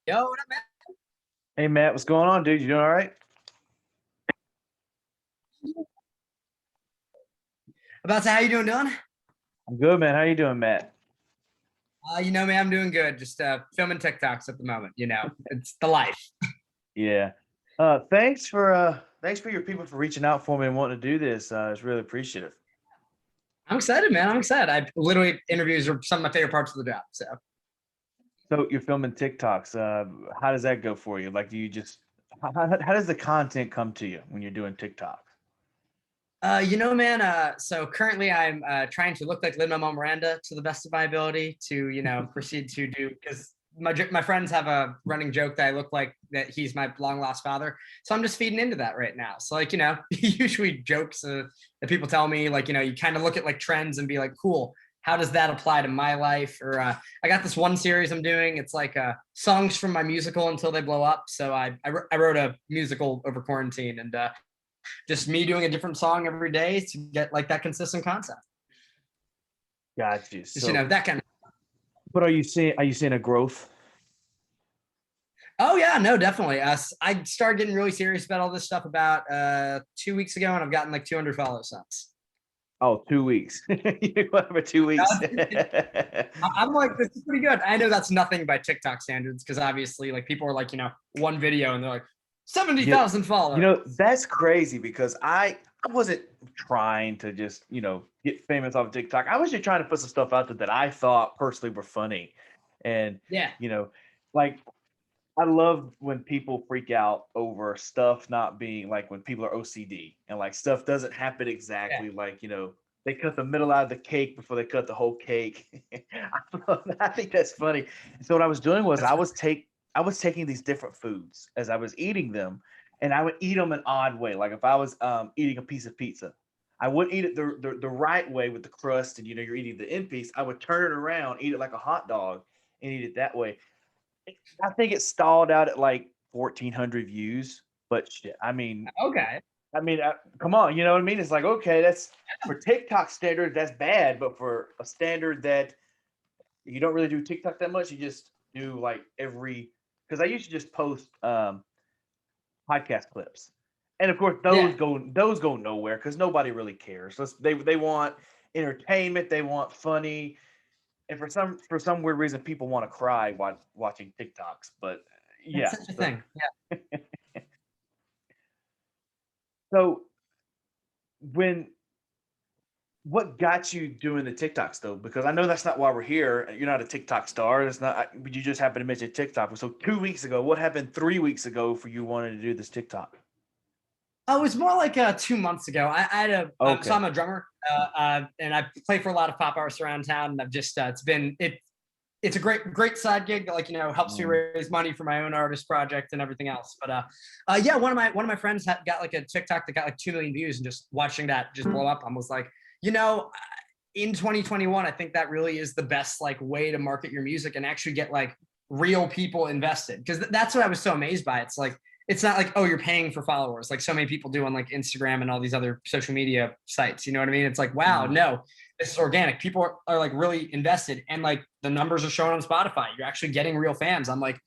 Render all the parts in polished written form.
Yo, what up, man? Hey Matt, what's going on, dude? You doing all right? About to how you doing, Dylan? I'm good, man. How you doing, Matt? Man, I'm doing good. Just filming TikToks at the moment. It's the life. Yeah. Thanks for your people for reaching out for me and wanting to do this. It's really appreciative. I'm excited, man. I'm excited. I literally interviews are some of my favorite parts of the job. So, So you're filming TikToks. How does that go for you? Like, do you just how does the content come to you when you're doing TikToks? man. So currently, I'm trying to look like Lin-Manuel Miranda to the best of my ability to, proceed to do because my friends have a running joke that I look like that he's my long lost father. So I'm just feeding into that right now. So usually jokes that people tell me you kind of look at like trends and be like, cool. How does that apply to my life? Or I got this one series I'm doing. It's like songs from my musical until they blow up. So I wrote a musical over quarantine and just me doing a different song every day to get like that consistent concept. Got you. Just So, that kind of. what are you seeing? Are you seeing a growth? Oh yeah, no, definitely. I started getting really serious about all this stuff about 2 weeks ago, and I've gotten like 200 followers since. Oh, 2 weeks. You went for 2 weeks. I'm like, this is pretty good. I know that's nothing by TikTok standards because obviously, like, people are like, one video and they're like 70,000 followers. That's crazy because I wasn't trying to just, get famous off of TikTok. I was just trying to put some stuff out there that I thought personally were funny. And, Yeah, you know, like I love when people freak out over stuff not being like when people are OCD and like stuff doesn't happen yeah, exactly like, they cut the middle out of the cake before they cut the whole cake. I think that's funny. So what I was doing was that's right. I was taking these different foods as I was eating them, and I would eat them an odd way. Like if I was eating a piece of pizza, I wouldn't eat it the right way with the crust, and you're eating the end piece. I would turn it around, eat it like a hot dog, and eat it that way. I think it stalled out at like 1,400 views, but shit, Okay. come on, you know what I mean? It's like, okay, that's for TikTok standard, that's bad, but for a standard that you don't really do TikTok that much, you just do like because I used to just post podcast clips, and of course Yeah, those go nowhere because nobody really cares. They want entertainment, they want funny, and for some weird reason, people want to cry while watching TikToks. But that's yeah, such a thing. so when what got you doing the TikToks though? Because I know that's not why we're here. You're not a TikTok star. It's not. You just happened to mention TikTok. So 2 weeks ago, what happened 3 weeks ago for you wanting to do this TikTok? Oh, it was more like 2 months ago. I had so Okay. I'm a drummer, and I play for a lot of pop artists around town. And I've just it's a great side gig that helps me Mm. raise money for my own artist project and everything else. But yeah, one of my friends got like a TikTok that got like 2 million views, and just watching that just blow up, I was like, you know, in 2021, I think that really is the best like way to market your music and actually get like real people invested. Because that's what I was so amazed by. It's like it's not like, oh, you're paying for followers like so many people do on like Instagram and all these other social media sites. You know what I mean? It's like, wow, Mhm. no, this is organic. People are like really invested, and like the numbers are showing on Spotify. You're actually getting real fans. I'm like,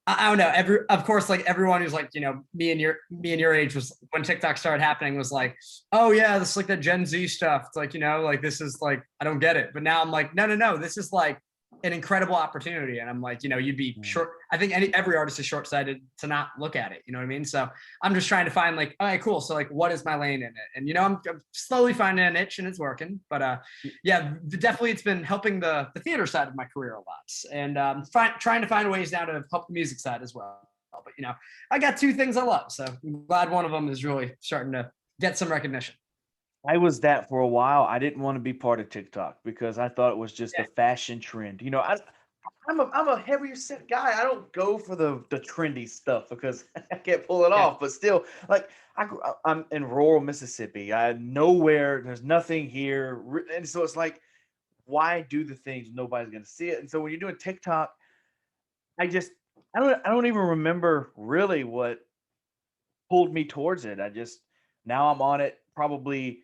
I don't know. Of course, like everyone who's like, me and your age was when TikTok started happening was like, oh yeah, this is like that Gen Z stuff. It's like, like this is like, I don't get it. But now I'm like, no, no, no, this is like an incredible opportunity. And I'm like, you'd be Mm. short. I think every artist is short-sighted to not look at it. You know what I mean? So I'm just trying to find like, all right, cool. So like, what is my lane in it? And I'm slowly finding a niche and it's working. But yeah, definitely it's been helping the theater side of my career a lot, and trying to find ways now to help the music side as well. But I got two things I love, so I'm glad one of them is really starting to get some recognition. I was that for a while. I didn't want to be part of TikTok because I thought it was just a Yeah, fashion trend. I'm a heavier set guy. I don't go for the trendy stuff because I can't pull it yeah, off. But still, like I'm in rural Mississippi. I nowhere. There's nothing here, and so it's like, why do the things nobody's gonna see it? And so when you're doing TikTok, I just I don't even remember really what pulled me towards it. Now I'm on it probably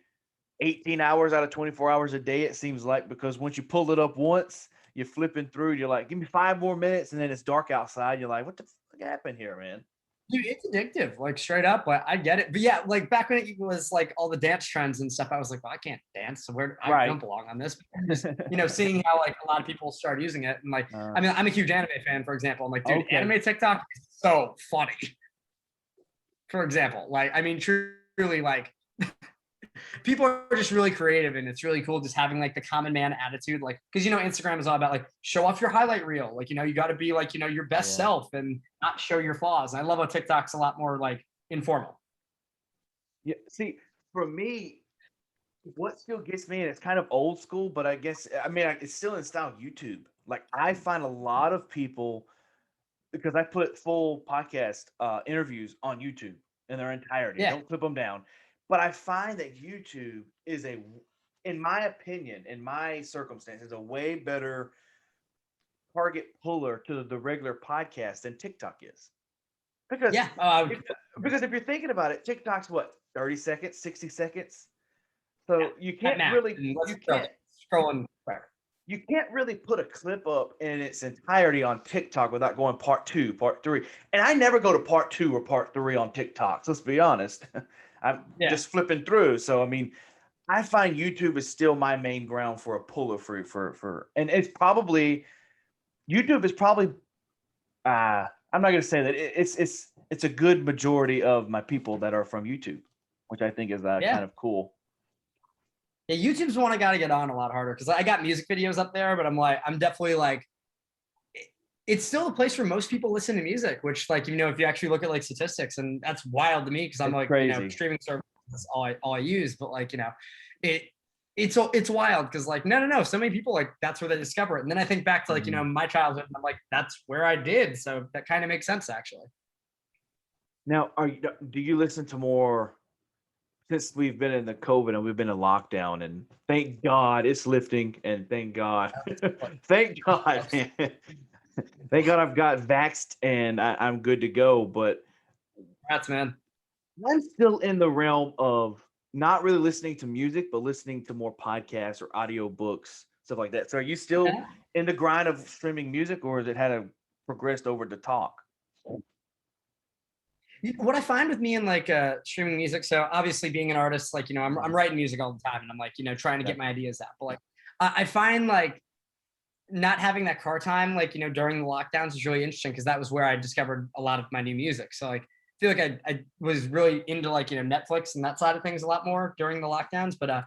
18 hours out of 24 hours a day. It seems like because once you pull it up once, you're flipping through, you're like, give me 5 more minutes, and then it's dark outside. You're like, what the fuck happened here, man? Dude, it's addictive, like straight up. But I get it. But yeah, like back when it was like all the dance trends and stuff, I was like, well, I can't dance, so where I Right. don't belong on this. But just, seeing how like a lot of people start using it, and like, Uh, I mean, I'm a huge anime fan, for example. I'm like, dude, okay. anime TikTok is so funny. For example, like, I mean, truly, like, people are just really creative, and it's really cool just having like the common man attitude, like, because Instagram is all about like show off your highlight reel, like you got to be like your best Yeah. self and not show your flaws. And I love how TikTok's a lot more like informal. Yeah. See, for me, what still gets me, and it's kind of old school, but I guess I mean it's still in style. YouTube. Like I find a lot of people because I put full podcast interviews on YouTube in their entirety. Yeah, Don't clip them down. But I find that YouTube is in my opinion, in my circumstances, a way better target puller to the regular podcast than TikTok is. Because yeah. if, because if you're thinking about it, TikTok's what, 30 seconds, 60 seconds. So you At can't max. really And you let's can't scrolling quick. you can't really put a clip up in its entirety on TikTok without going part two, part three. And I never go to part two or part three on TikTok. So let's be honest. I'm Yeah, just flipping through. So I mean, I find YouTube is still my main ground for a puller for and it's probably YouTube is probably I'm not gonna say that it's a good majority of my people that are from YouTube, which I think is yeah. kind of cool. Yeah, YouTube's one I got to get on a lot harder because I got music videos up there, but I'm definitely like, it's still a place where most people listen to music, which like, if you actually look at like statistics, and that's wild to me because I'm It's like, crazy. streaming service is all I use, but like, it's wild because like, no, so many people like that's where they discover it. And then I think back to like, my childhood, and I'm like, that's where I did. So that kind of makes sense actually. Now, do you listen to more since we've been in the COVID and we've been in lockdown, and thank God it's lifting, and thank God, thank God, man. Thank God I've got vaxxed and I'm good to go. But Congrats, man. I'm still in the realm of not really listening to music, but listening to more podcasts or audio books, stuff like that. So are you still Yeah. in the grind of streaming music, or has it had progressed over to talk? What I find with me in like streaming music, so obviously being an artist, like I'm writing music all the time, and I'm like trying to Okay. get my ideas out. But like I find like not having that car time, like during the lockdowns, is really interesting because that was where I discovered a lot of my new music. So like I feel like I was really into like Netflix and that side of things a lot more during the lockdowns. But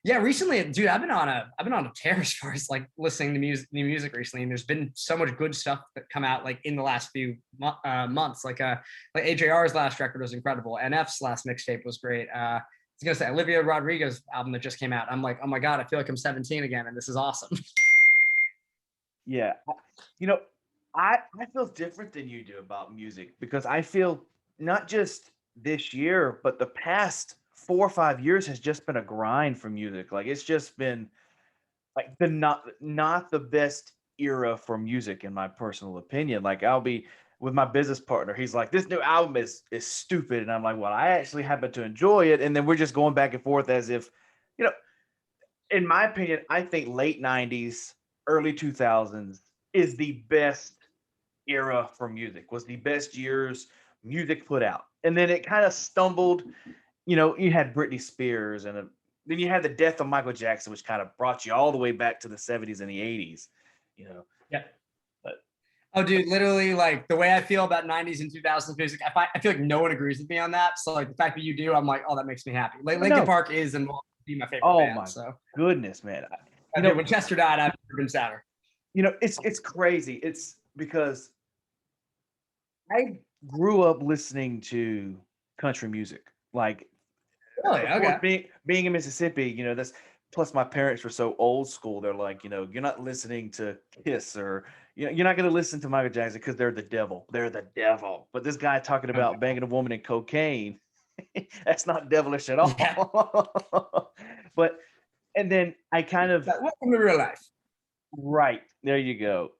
yeah, recently, dude, I've been on a tear as far as like listening to new music recently, and there's been so much good stuff that come out like in the last few months. Like AJR's last record was incredible. NF's last mixtape was great. I was gonna say Olivia Rodrigo's album that just came out. I'm like, oh my god, I feel like I'm 17 again, and this is awesome. Yeah. You know, I feel different than you do about music because I feel not just this year, but the past 4 or 5 years has just been a grind for music. Like it's just been like the not the best era for music in my personal opinion. Like I'll be with my business partner, he's like, this new album is stupid. And I'm like, well, I actually happen to enjoy it. And then we're just going back and forth as if, you know, in my opinion, I think late 90s, early 2000s is the best era for music, was the best years music put out. And then it kind of stumbled. You had Britney Spears, and then you had the death of Michael Jackson, which kind of brought you all the way back to the 70s and the 80s. Yeah. But Oh, dude, literally, like the way I feel about 90s and 2000s music, I feel like no one agrees with me on that. So, like the fact that you do, I'm like, oh, that makes me happy. Like Linkin Park is and will be my favorite oh band. my So, goodness, man. dude, when Chester died, I've never been sadder. It's crazy. It's because I grew up listening to country music. Like, Really? of course, Okay. being in Mississippi, that's plus my parents were so old school. They're like, you're not listening to Kiss, or you're not going to listen to Michael Jackson because they're the devil. They're the devil. But this guy talking about banging a woman and cocaine, that's not devilish at Yeah. all. But and then I kind of Welcome to real life. right there you go.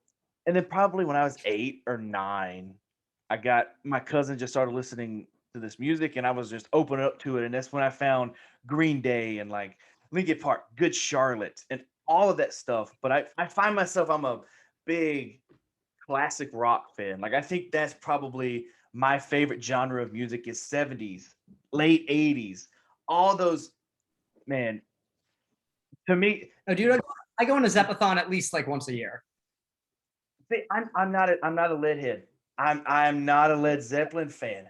And then probably when I was 8 or 9, I got my cousin just started listening to this music, and I was just open up to it. And that's when I found Green Day and like Linkin Park, Good Charlotte, and all of that stuff. But I find myself, I'm a big classic rock fan. Like I think that's probably my favorite genre of music is 70s, late 80s. All those, man, to me, Oh, dude, I go on a Zepathon at least like once a year. see, I'm not a lead head. I'm not a Led Zeppelin fan.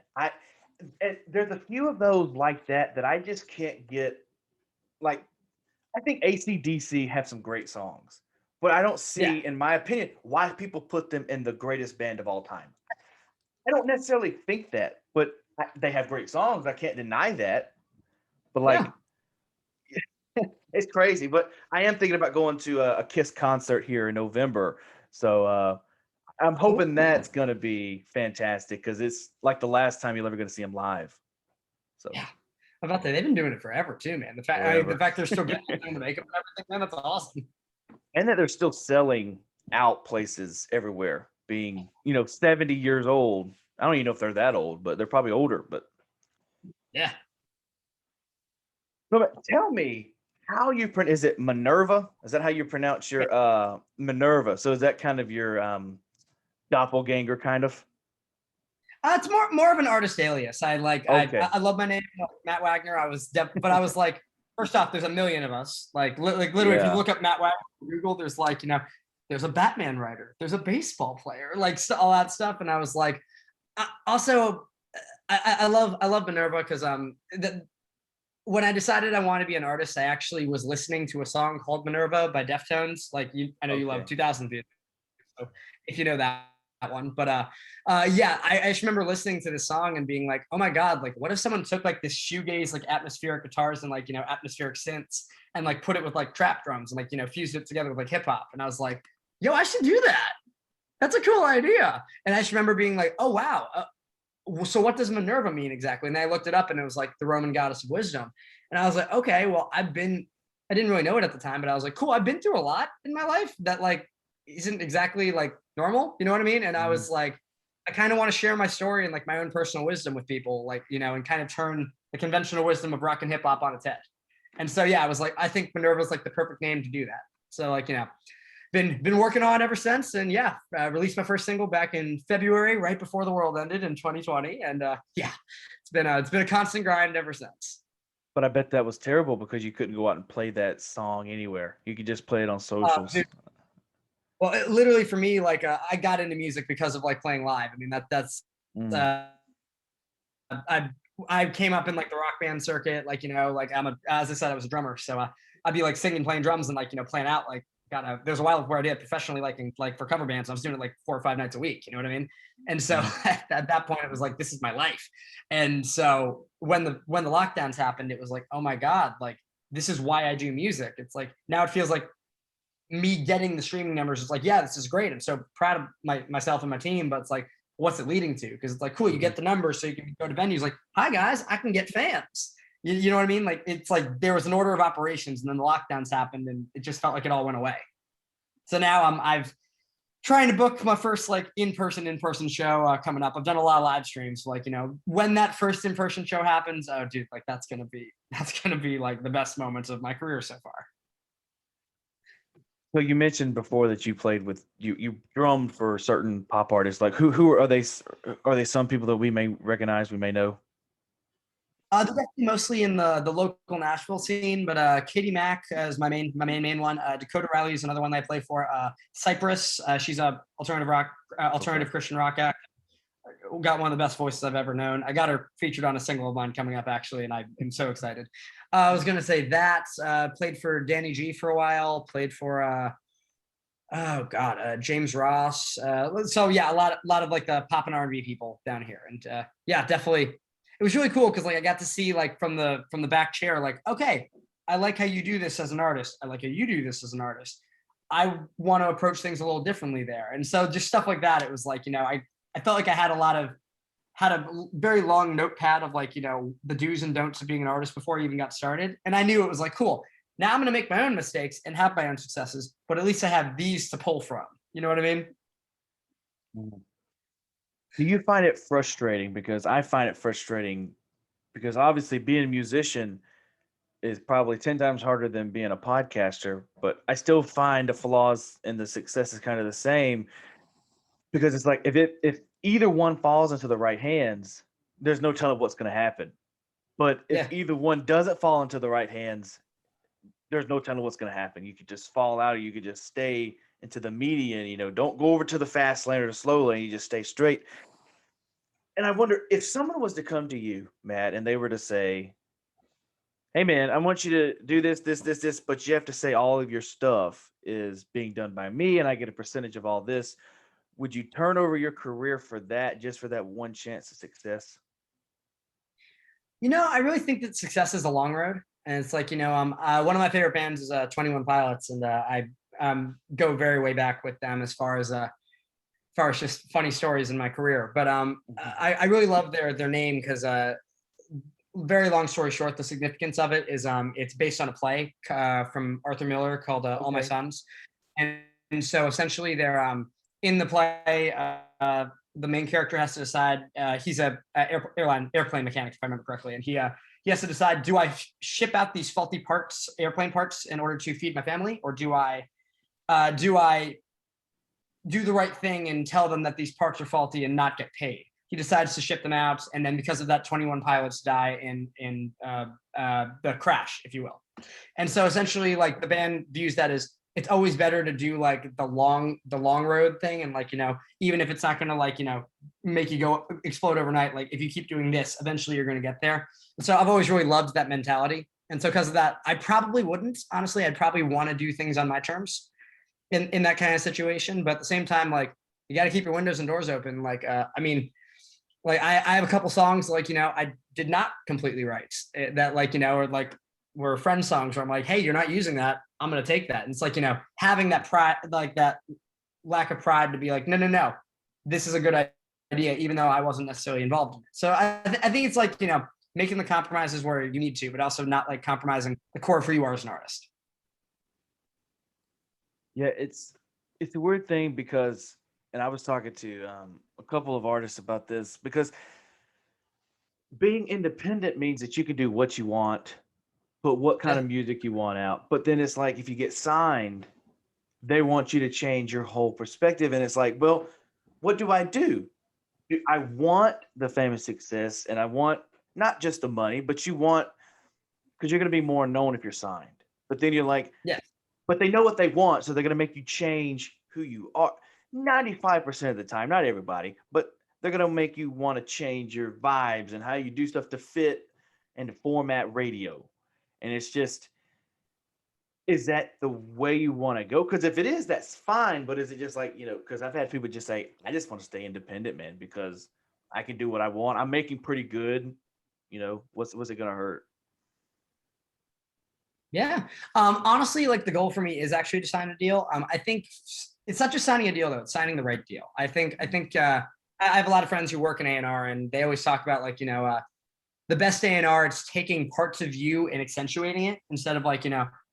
There's a few of those like that I just can't get. Like I think AC/DC have some great songs, but I don't Yeah. see, in my opinion, why people put them in the greatest band of all time. I don't necessarily think that, but they have great songs. I can't deny that. But Yeah. like, it's crazy. But I am thinking about going to a Kiss concert here in November. So I'm hoping Cool. that's gonna be fantastic because it's like the last time you'll ever get to see them live. So Yeah. How about that? They've been doing it forever too, man. The forever. fact they're still getting doing the makeup and everything, man, that's awesome. And that they're still selling out places everywhere, being 70 years old. I don't even know if they're that old, but they're probably older. But Yeah. no, but tell me how you print. Is it Minerva? Is that how you pronounce your Minerva? So is that kind of your doppelganger kind of? It's more of an artist alias. Okay. I love my name, Matt Wagner. But I was like, first off, there's a million of us. Like literally, if you Yeah. look up Matt Wagner on Google, there's like there's a Batman writer, there's a baseball player, like all that stuff. And I was like, also, I love Minerva because when I decided I want to be an artist, I actually was listening to a song called Minerva by Deftones. I know you love Okay. 2000, so if you know that one. But yeah, I just remember listening to this song and being like, oh my god, like what if someone took like this shoegaze like atmospheric guitars and like atmospheric synths and like put it with like trap drums and like fused it together with like hip hop. And I was like, yo, I should do that. That's a cool idea. And I just remember being like, oh wow. So what does Minerva mean exactly? And I looked it up and it was like the Roman goddess of wisdom. And I was like, okay, well, I didn't really know it at the time, but I was like, cool, I've been through a lot in my life that like isn't exactly like normal. You know what I mean? And I Mhm. was like, I kind of want to share my story and like my own personal wisdom with people, like, and kind of turn the conventional wisdom of rock and hip hop on its head. And so, yeah, I was like, I think Minerva is like the perfect name to do that. So, like, been working on ever since. And yeah, released my first single back in February, right before the world ended in 2020. And yeah, it's been a constant grind ever since. But I bet that was terrible because you couldn't go out and play that song anywhere. You could just play it on Dude, socials. well, literally for me, like I got into music because of like playing live. I mean that's Mm. uh, I I came up in like the rock band circuit, like like as I said, I was a drummer, so I'd be like singing, playing drums, and like playing out. Like there's a while where I did it professionally, like for cover bands. I was doing it like 4 or 5 nights a week. You know what I mean? And so Mhm. at that point, it was like this is my life. And so when the lockdowns happened, it was like, oh my god, like this is why I do music. It's like now it feels like me getting the streaming numbers is like, yeah, this is great. I'm so proud of myself and my team, but it's like, what's it leading to? Because it's like, cool, you Mhm. get the numbers, so you can go to venues like, hi guys, I can get fans. You know what I mean? Like it's like there was an order of operations, and then the lockdowns happened, and it just felt like it all went away. So now I've trying to book my first like in-person show coming up. I've done a lot of live streams. So, like when that first in-person show happens, oh dude, like that's gonna be like the best moments of my career so far. So you mentioned before that you played with you drummed for certain pop artists. Like who are they? Are they some people that we may recognize, we may know? They're definitely mostly in the local Nashville scene, but Katie Mack is my main one. Dakota Riley is another one that I play for. Cypress, she's a alternative rock, Okay. alternative Christian rock act. Got one of the best voices I've ever known. I got her featured on a single of mine coming up actually, and I am so excited. I was gonna say that played for Danny G for a while. Played for oh god, James Ross. So yeah, a lot of like the pop and R&B people down here, and yeah, definitely, it was really cool because like I got to see like from the back chair, like okay, I like how you do this as an artist. I like how you do this as an artist. I want to approach things a little differently there, and so just stuff like that. It was like I felt like I had a very long notepad of like the do's and don'ts of being an artist before I even got started, and I knew it was like cool. Now I'm going to make my own mistakes and have my own successes, but at least I have these to pull from. You know what I mean? Mhm. Do you find it frustrating? Because I find it frustrating because obviously being a musician is probably 10 times harder than being a podcaster, but I still find the flaws and the success is kind of the same, because it's like if either one falls into the right hands, there's no telling what's going to happen. But if Yeah. either one doesn't fall into the right hands, there's no telling what's going to happen. You could just fall out, or you could just stay into the median. Don't go over to the fast lane or the slow lane. You just stay straight. And I wonder if someone was to come to you, Matt, and they were to say, "Hey, man, I want you to do this, this, this, this, but you have to say all of your stuff is being done by me, and I get a percentage of all this." Would you turn over your career for that, just for that one chance of success? I really think that success is a long road, and it's like one of my favorite bands is 21 Pilots, and I go very way back with them as far as just funny stories in my career. But Mhm. I really love their name because very long story short, the significance of it is it's based on a play from Arthur Miller called All My Okay. Sons, and so essentially they're in the play. The main character has to decide. He's a airplane mechanic, if I remember correctly, and he has to decide: do I ship out these faulty parts, airplane parts, in order to feed my family, or do I do the right thing and tell them that these parts are faulty and not get paid? He decides to ship them out, and then because of that, 21 pilots die in the crash, if you will. And so essentially, like the band views that as it's always better to do like the long road thing, and even if it's not going to make you go explode overnight, like if you keep doing this, eventually you're going to get there. And so I've always really loved that mentality. And so because of that, I probably wouldn't honestly. I'd probably want to do things on my terms in that kind of situation. But at the same time, like you got to keep your windows and doors open. I mean, like I have a couple songs I did not completely write that or like were friend songs where I'm like, hey, you're not using that. I'm gonna take that. And it's like having that pride, like that lack of pride to be like, no, no, no, this is a good idea, even though I wasn't necessarily involved in it. So I think it's like making the compromises where you need to, but also not like compromising the core of who you are as an artist. Yeah, it's a weird thing because, and I was talking to a couple of artists about this, because being independent means that you can do what you want, put what kind Yeah. of music you want out. But then it's like if you get signed, they want you to change your whole perspective, and it's like, well, what do I do? I want the famous success, and I want not just the money, but you want, because you're going to be more known if you're signed. But then you're like, Yeah. but they know what they want, so they're going to make you change who you are. 95% of the time, not everybody, but they're going to make you want to change your vibes and how you do stuff to fit and to format radio. And it's just, is that the way you want to go? Because if it is, that's fine. But is it just like, because I've had people just say, I just want to stay independent, man, because I can do what I want. I'm making pretty good. What's it going to hurt? Yeah. Honestly, like the goal for me is actually to sign a deal. I think it's not just signing a deal though; it's signing the right deal. I have a lot of friends who work in A&R, and they always talk about the best A&R. It's taking parts of you and accentuating it instead of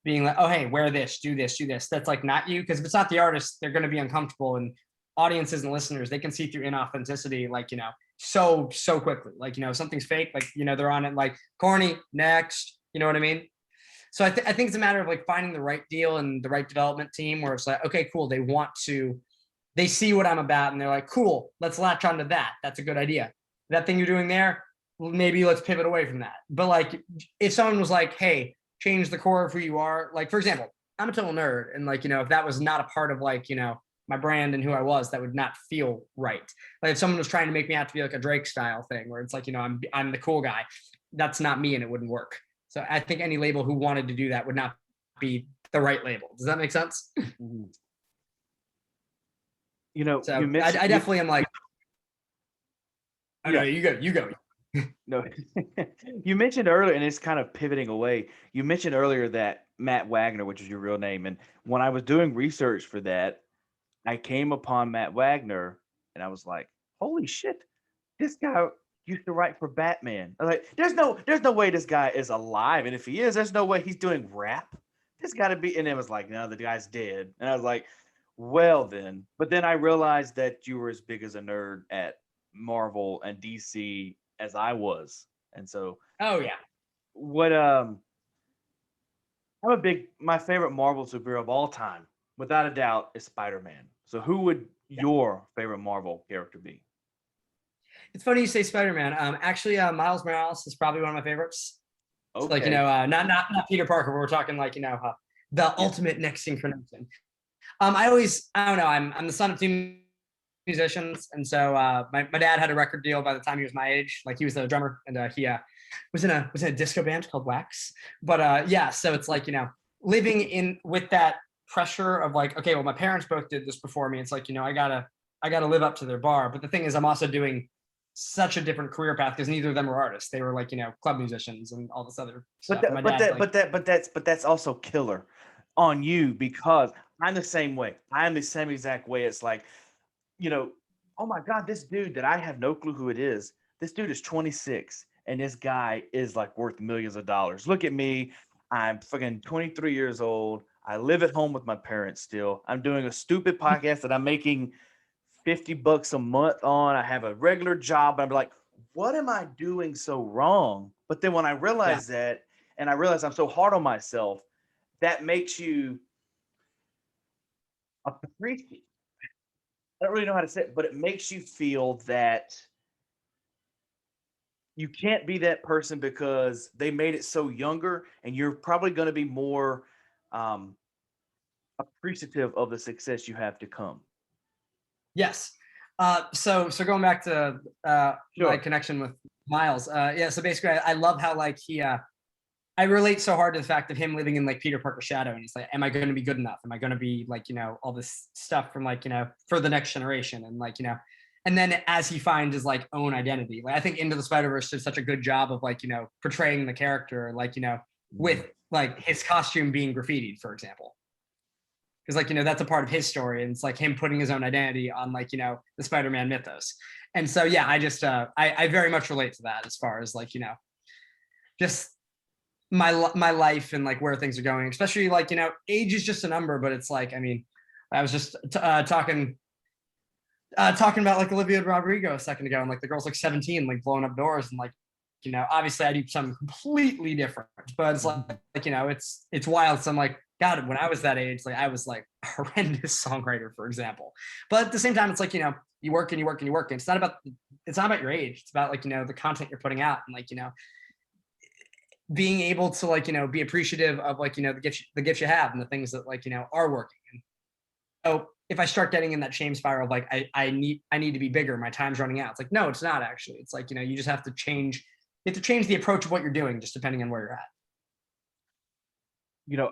being like, oh hey, wear this, do this, do this. That's like not you, because if it's not the artist, they're going to be uncomfortable, and audiences and listeners, they can see through inauthenticity so quickly. If something's fake, they're on it like corny next. You know what I mean? So I think it's a matter of like finding the right deal and the right development team where it's like, okay, cool. They see what I'm about and they're like, cool, let's latch onto that. That's a good idea. That thing you're doing there, maybe let's pivot away from that. But like, if someone was like, hey, change the core of who you are, like, for example, I'm a total nerd. And if that was not a part of my brand and who I was, that would not feel right. Like if someone was trying to make me out to be like a Drake style thing where it's like, I'm the cool guy, that's not me and it wouldn't work. So I think any label who wanted to do that would not be the right label. Does that make sense? Mhm. You So I, mentioned I definitely am like, oh no, yeah. you go. No, you mentioned earlier, and it's kind of pivoting away. You mentioned earlier that Matt Wagner, which is your real name, and when I was doing research for that, I came upon Matt Wagner, and I was like, "Holy shit, this guy used to write for Batman." I was like, "There's no way this guy is alive, and if he is, there's no way he's doing rap. This got to be." And it was like, "No, the guy's dead." And I was like, "Well then," but then I realized that you were as big as a nerd at Marvel and DC as I was, and so Oh yeah. what My favorite Marvel superhero of all time, without a doubt, is Spider-Man. So who would your favorite Marvel character be? It's funny you say Spider-Man. Actually, Miles Morales is probably one of my favorites. It's like, Okay. not Peter Parker, but we're talking like, the Yeah. ultimate next incarnation. I don't know, I'm the son of two musicians. And so my dad had a record deal by the time he was my age. Like he was a drummer and he was in a disco band called Wax. But yeah, so it's like, living in with that pressure of like, okay, well, my parents both did this before me. It's like, I gotta live up to their bar. But the thing is, I'm also doing such a different career path because neither of them were artists. They were like, club musicians and all this other But stuff. And that, my but dad's that, like, but that, but that's also killer on you because I'm the same way. I'm the same exact way. It's like, you know, oh my God, this dude that I have no clue who it is. This dude is 26 and this guy is like worth millions of dollars. Look at me. I'm fucking 23 years old. I live at home with my parents still. I'm doing a stupid podcast that I'm making $50 a month on. I have a regular job. And I'm like, what am I doing so wrong? But then when I yeah, realize that, and I realize I'm so hard on myself, that makes you appreciate. I don't really know how to say it, but it makes you feel that you can't be that person because they made it so younger, and you're probably going to be more um, appreciative of the success you have to come. yes. So going back to my Sure. connection with Miles. Yeah. So basically, I love how like I relate so hard to the fact of him living in like Peter Parker's shadow, and he's like, am I going to be good enough? Am I going to be like all this stuff from like for the next generation, and like and then as he finds his like own identity, like I think Into the Spider-Verse did such a good job of like portraying the character like Mhm. with like his costume being graffitied, for example, because like that's a part of his story, and it's like him putting his own identity on like the Spider-Man mythos. And so yeah, I just I very much relate to that as far as like just my life and like where things are going, especially like age is just a number, but it's like, I mean, I was just talking about like Olivia Rodrigo a second ago, and like the girl's like 17 like blowing up doors, and like obviously I do something completely different, but it's like it's wild. So I'm like, God, when I was that age, like I was like a horrendous songwriter, for example. But at the same time, it's like you work and you work and you work, and it's not about your age. It's about like the content you're putting out, and like being able to like be appreciative of like the gifts you have and the things that like are working. And so if I start getting in that shame spiral of like I need to be bigger, my time's running out, it's like, no, it's not actually. It's like you just have to change. You have to change the approach of what you're doing just depending on where you're at. You know,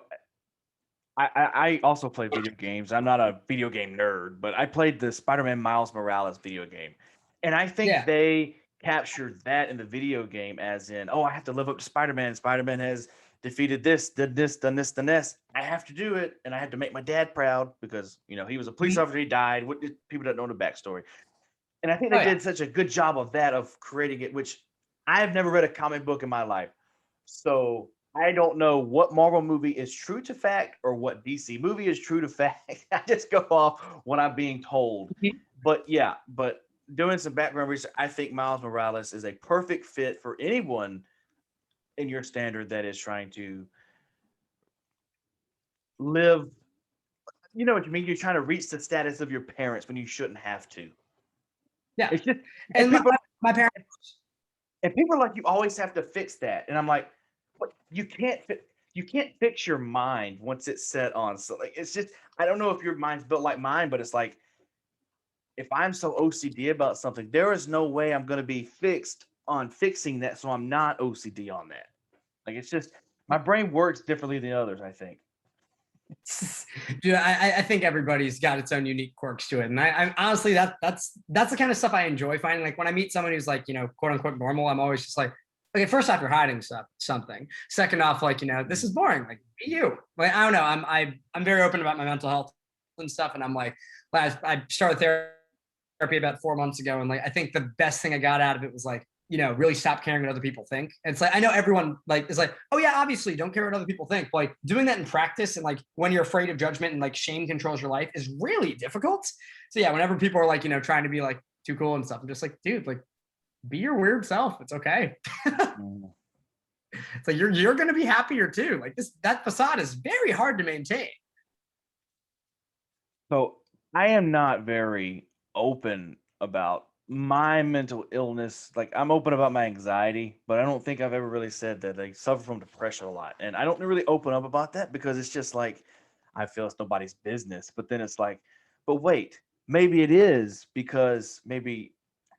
I also play video games. I'm not a video game nerd, but I played the Spider-Man Miles Morales video game. And I think Yeah. they captured that in the video game as in, oh, I have to live up to Spider-Man. Spider-Man has defeated this, did this, done this, done this. I have to do it. And I had to make my dad proud because, he was a police Mhm. officer, he died. What did people don't know the backstory? And I think Oh they yeah. did such a good job of that, of creating it, which I have never read a comic book in my life. So I don't know what Marvel movie is true to fact or what DC movie is true to fact. I just go off what I'm being told. But yeah, but doing some background research, I think Miles Morales is a perfect fit for anyone in your standard that is trying to live. You know what you mean? You're trying to reach the status of your parents when you shouldn't have to. Yeah. It's just, and And people my parents. And people are like, you always have to fix that. And I'm like, what? You can't fix your mind once it's set on. So like, it's just, I don't know if your mind's built like mine, but it's like, if I'm so OCD about something, there is no way I'm going to be fixed on fixing that. So I'm not OCD on that. Like, it's just, my brain works differently than others, I think. Dude, I think everybody's got its own unique quirks to it, and I honestly that's the kind of stuff I enjoy finding. Like when I meet someone who's like quote unquote normal, I'm always just like, okay, first off, you're hiding something. Second off, like this is boring. Like be you. Like I don't know. I'm very open about my mental health and stuff, and I'm like, I started therapy about 4 months ago, and like I think the best thing I got out of it was like really stop caring what other people think. And it's like I know everyone like is like, oh yeah, obviously don't care what other people think. But, like doing that in practice and like when you're afraid of judgment and like shame controls your life is really difficult. So yeah, whenever people are like trying to be like too cool and stuff, I'm just like, dude, like be your weird self. It's okay. Mm. It's like you're going to be happier too. Like that facade is very hard to maintain. So I am not very open about my mental illness. Like I'm open about my anxiety, but I don't think I've ever really said that I suffer from depression a lot. And I don't really open up about that because it's just like I feel it's nobody's business. But then it's like, but wait, maybe it is because maybe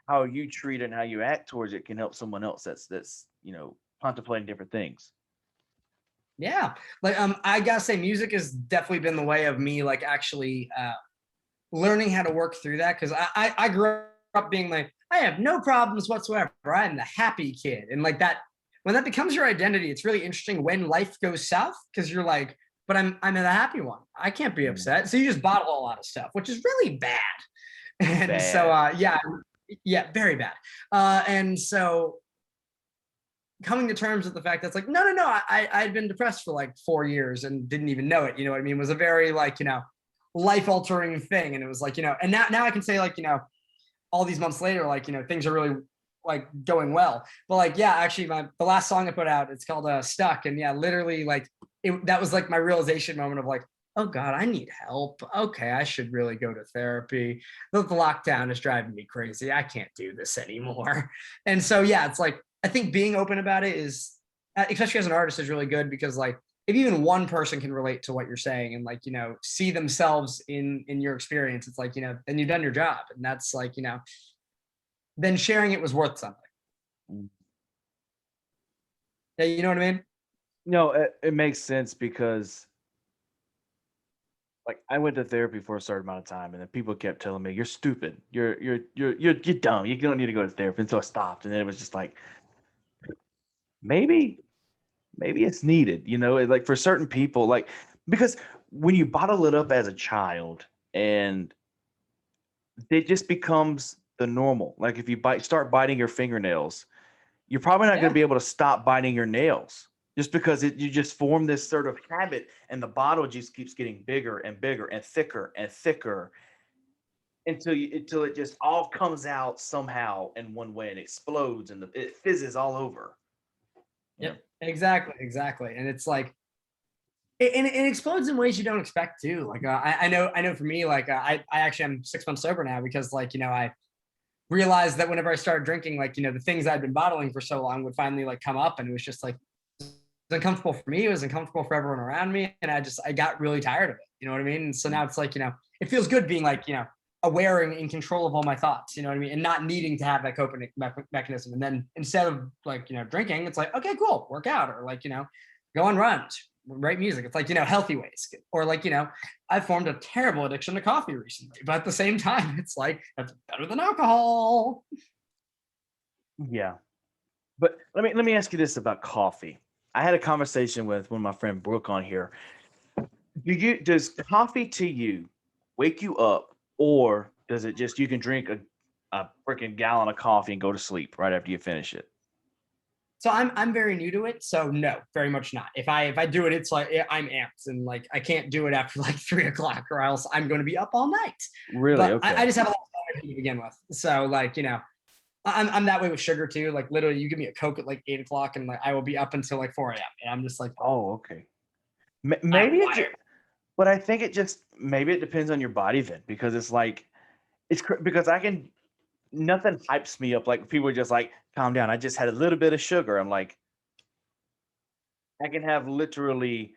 how you treat it and how you act towards it can help someone else that's contemplating different things. Yeah. Like I gotta say music has definitely been the way of me like actually learning how to work through that because I grew up being like, I have no problems whatsoever. I'm the happy kid. And like that, when that becomes your identity, it's really interesting when life goes south because you're like, but I'm the happy one. I can't be Mm. upset. So you just bottle a lot of stuff, which is really bad. And so Bad. yeah, very bad. And so coming to terms with the fact that's like, no, I'd been depressed for like 4 years and didn't even know it. You know what I mean? It was a very like, life altering thing. And it was like, and now I can say like, all these months later, like, things are really like going well. But like, yeah, actually the last song I put out, it's called Stuck. And yeah, literally like that was like my realization moment of like, oh God, I need help. Okay, I should really go to therapy. The lockdown is driving me crazy. I can't do this anymore. And so yeah, it's like I think being open about it is, especially as an artist, is really good because like if even one person can relate to what you're saying and like see themselves in your experience, it's like then you've done your job, and that's like then sharing it was worth something. Mm. Yeah, you know what I mean? No, it makes sense because like I went to therapy for a certain amount of time, and then people kept telling me, "You're stupid. You're dumb. You don't need to go to therapy." And so I stopped, and then it was just like maybe maybe it's needed. Like for certain people, like because when you bottle it up as a child, and it just becomes the normal. Like if you start biting your fingernails, you're probably not going to Yeah. be able to stop biting your nails just because you just form this sort of habit, and the bottle just keeps getting bigger and bigger and thicker until it just all comes out somehow in one way and explodes and it fizzes all over. You know? Yep. Exactly. And it's like it explodes in ways you don't expect to. Like I know for me, like I actually am 6 months sober now because like I realized that whenever I started drinking, like the things I'd been bottling for so long would finally like come up, and it was just like it was uncomfortable for me. It was uncomfortable for everyone around me, and I got really tired of it. You know what I mean? And so now it's like it feels good being like aware and in control of all my thoughts. You know what I mean? And not needing to have that coping mechanism. And then instead of like drinking, it's like okay, cool, work out or like go on runs, write music. It's like healthy ways, or like I formed a terrible addiction to coffee recently, but at the same time, it's like that's better than alcohol. Yeah. But let me ask you this about coffee. I had a conversation with one of my friend Brooke on here. Does coffee to you wake you up, or does it just you can drink a freaking gallon of coffee and go to sleep right after you finish it? So I'm very new to it, so no, very much not. If I do it, it's like I'm amped, and like I can't do it after like 3 o'clock, or else I'm going to be up all night. Really? But I Okay. just have a lot of energy to begin with, so like I'm that way with sugar too. Like literally, you give me a Coke at like 8 o'clock, and like I will be up until like 4 a.m. And I'm just like Oh, okay. I'm Maybe wired. but I think maybe it depends on your body then, because it's like because nothing hypes me up like people are just like calm down. I just had a little bit of sugar. I'm like I can have literally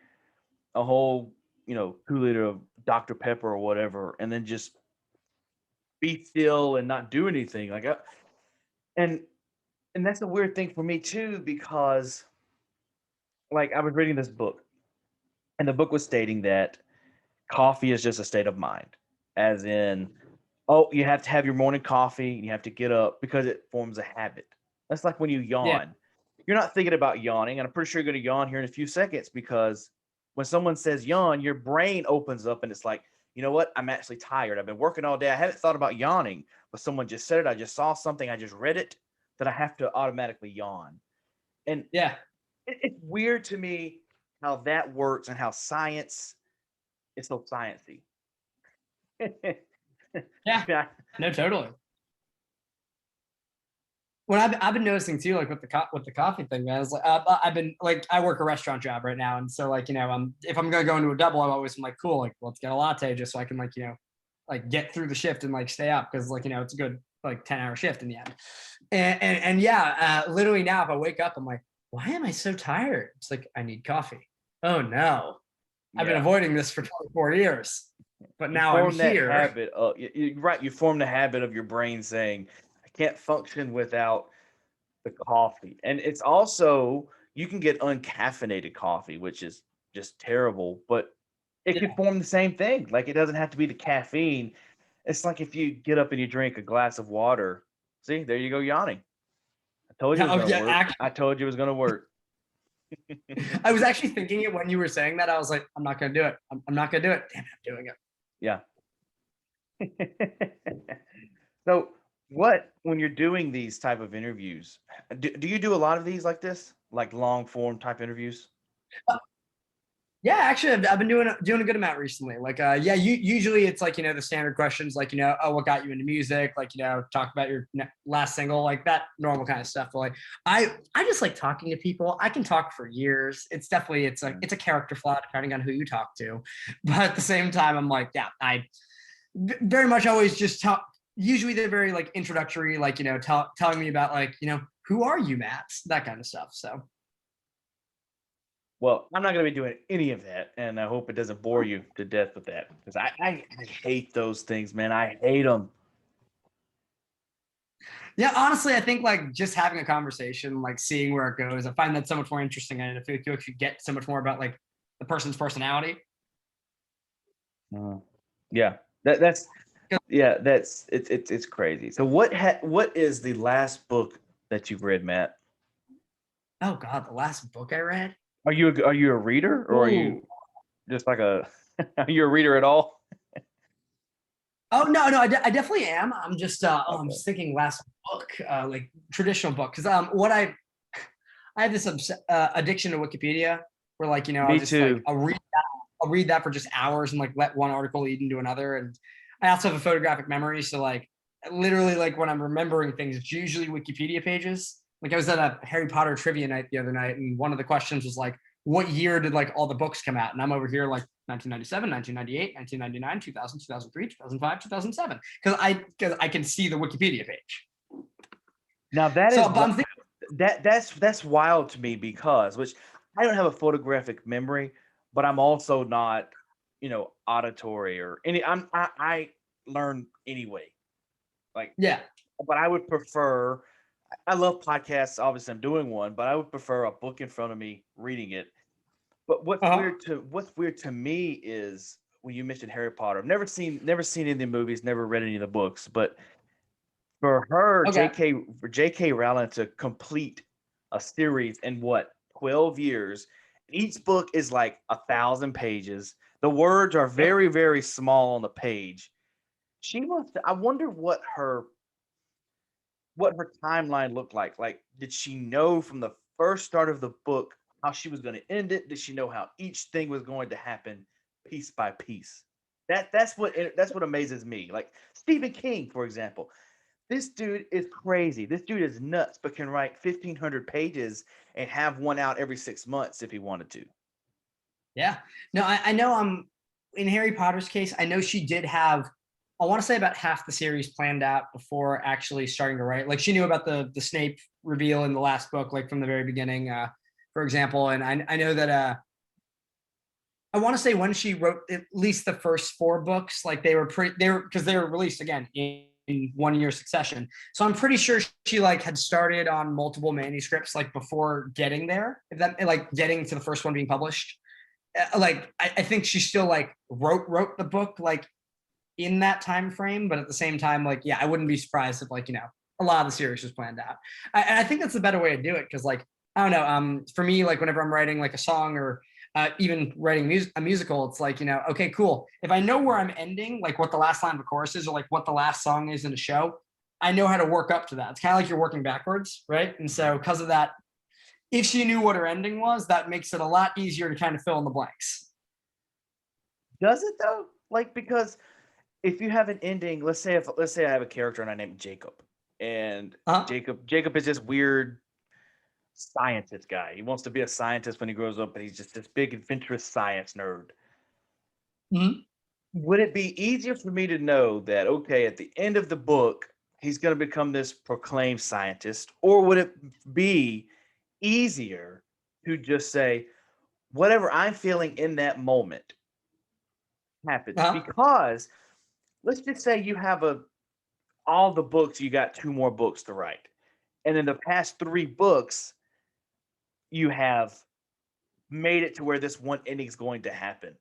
a whole 2 liter of Dr. Pepper or whatever, and then just be still and not do anything. And and that's a weird thing for me too, because like I was reading this book, and the book was stating that coffee is just a state of mind, as in, oh, you have to have your morning coffee and you have to get up because it forms a habit. That's like when you Yeah, yawn. You're not thinking about yawning, and I'm pretty sure you're going to yawn here in a few seconds because when someone says yawn, your brain opens up and it's like, you know what? I'm actually tired. I've been working all day. I haven't thought about yawning, but someone just said it. I just saw something. I just read it that I have to automatically yawn. And yeah, it's weird to me how that works and how science is so sciencey. yeah. Yeah. No, totally. what I've been noticing too, like with the coffee thing, man, is like I've been like I work a restaurant job right now, and so like if I'm gonna go into a double, I'm always like cool, like let's get a latte just so I can like like get through the shift and like stay up because like it's a good like 10-hour shift in the end. And yeah, literally now if I wake up, I'm like, why am I so tired? It's like I need coffee. Oh no, I've been Yeah. avoiding this for 24 years, but You now I'm form that here. habit of right. You form the habit of your brain saying, "I can't function without the coffee," and it's also you can get uncaffeinated coffee, which is just terrible, but it can Yeah. form the same thing. Like it doesn't have to be the caffeine. It's like if you get up and you drink a glass of water. See, there you go, yawning. I told you it was Oh gonna yeah, work. actually, I told you it was gonna work. I was actually thinking it when you were saying that. I was like, I'm not gonna do it. I'm not gonna do it. Damn it, I'm doing it. Yeah. So, what when you're doing these type of interviews, do you do a lot of these like this, like long form type interviews? Yeah, actually, I've been doing a good amount recently. Like, yeah, usually it's like the standard questions, like oh, what got you into music? Like, talk about your last single, like that normal kind of stuff. But like, I just like talking to people. I can talk for years. It's definitely Mm. it's a character flaw depending on who you talk to. But at the same time, I'm like, yeah, I very much always just talk. Usually they're very like introductory, like telling me about like who are you, Matt? That kind of stuff. So. Well, I'm not going to be doing any of that, and I hope it doesn't bore you to death with that because I hate those things, man. I hate them. Yeah, honestly, I think like just having a conversation, like seeing where it goes, I find that so much more interesting, and I feel like you actually get so much more about like the person's personality. Yeah, that's yeah, that's it's crazy. So what is the last book that you've read, Matt? Oh God, the last book I read. Are you a reader or are you Ooh. just like a are you a reader at all? Oh no, I definitely am. I'm Okay. just thinking last book, like traditional book, because I have this addiction to Wikipedia, where like I'll Me just like too. I'll read that for just hours and like let one article lead into another. And I also have a photographic memory. So like literally like when I'm remembering things, it's usually Wikipedia pages. Like I was at a Harry Potter trivia night the other night, and one of the questions was like, what year did like all the books come out? And I'm over here like 1997, 1998, 1999, 2000, 2003, 2005, 2007. Because I can see the Wikipedia page. Now that So is but I'm what thinking, that's wild to me because which I don't have a photographic memory, but I'm also not, auditory or any I learn anyway. Like yeah. but I would prefer I love podcasts, obviously I'm doing one, but I would prefer a book in front of me reading it. But Uh-huh. what's weird to me is when you mentioned Harry Potter. I've never seen any of the movies, never read any of the books, but for her, Okay. J.K. Rowling to complete a series in what 12 years. Each book is like 1,000 pages. The words are Yep. very, very small on the page. She must. I wonder what her timeline looked like. Like, did she know from the first start of the book how she was going to end it? Did she know how each thing was going to happen piece by piece? That's what amazes me. Like Stephen King, for example. This dude is crazy. This dude is nuts, but can write 1,500 pages and have one out every 6 months if he wanted to. Yeah. No, I know in Harry Potter's case, I know she did have, I want to say about half the series planned out before actually starting to write. Like she knew about the Snape reveal in the last book, like from the very beginning, for example. And I know that I want to say when she wrote at least the first four books, like they were because they were released again in 1 year succession. So I'm pretty sure she like had started on multiple manuscripts like before getting there, if that like getting to the first one being published. Like I think she still like wrote the book like in that time frame, but at the same time, like yeah, I wouldn't be surprised if like a lot of the series was planned out. I think that's the better way to do it because like I don't know. For me, like whenever I'm writing like a song or even writing a musical, it's like okay, cool. If I know where I'm ending, like what the last line of the chorus is, or like what the last song is in a show, I know how to work up to that. It's kind of like you're working backwards, right? And so because of that, if she knew what her ending was, that makes it a lot easier to kind of fill in the blanks. Does it though? Like because if you have an ending, let's say I have a character and I name Jacob, and Uh, Jacob is this weird scientist guy. He wants to be a scientist when he grows up, but he's just this big adventurous science nerd. mhm. Would it be easier for me to know that, okay, at the end of the book, he's going to become this proclaimed scientist, or would it be easier to just say, whatever I'm feeling in that moment happens? Uh, Because let's just say you have all the books, you got 2 more books to write. And in the past 3 books, you have made it to where this one ending is going to happen.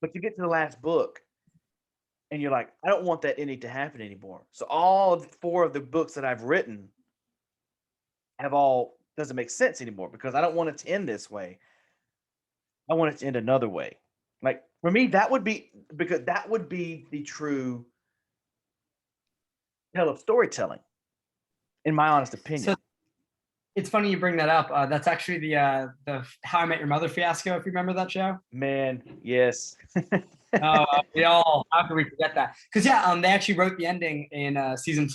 But you get to the last book and you're like, I don't want that ending to happen anymore. So all 4 of the books that I've written have all doesn't make sense anymore because I don't want it to end this way. I want it to end another way. Like for me, that would be because that would be the true tell of storytelling, in my honest opinion. so it's funny you bring that up. That's actually the How I Met Your Mother fiasco. If you remember that show. Man, yes. Oh, we all how could we forget that? Because yeah, they actually wrote the ending in season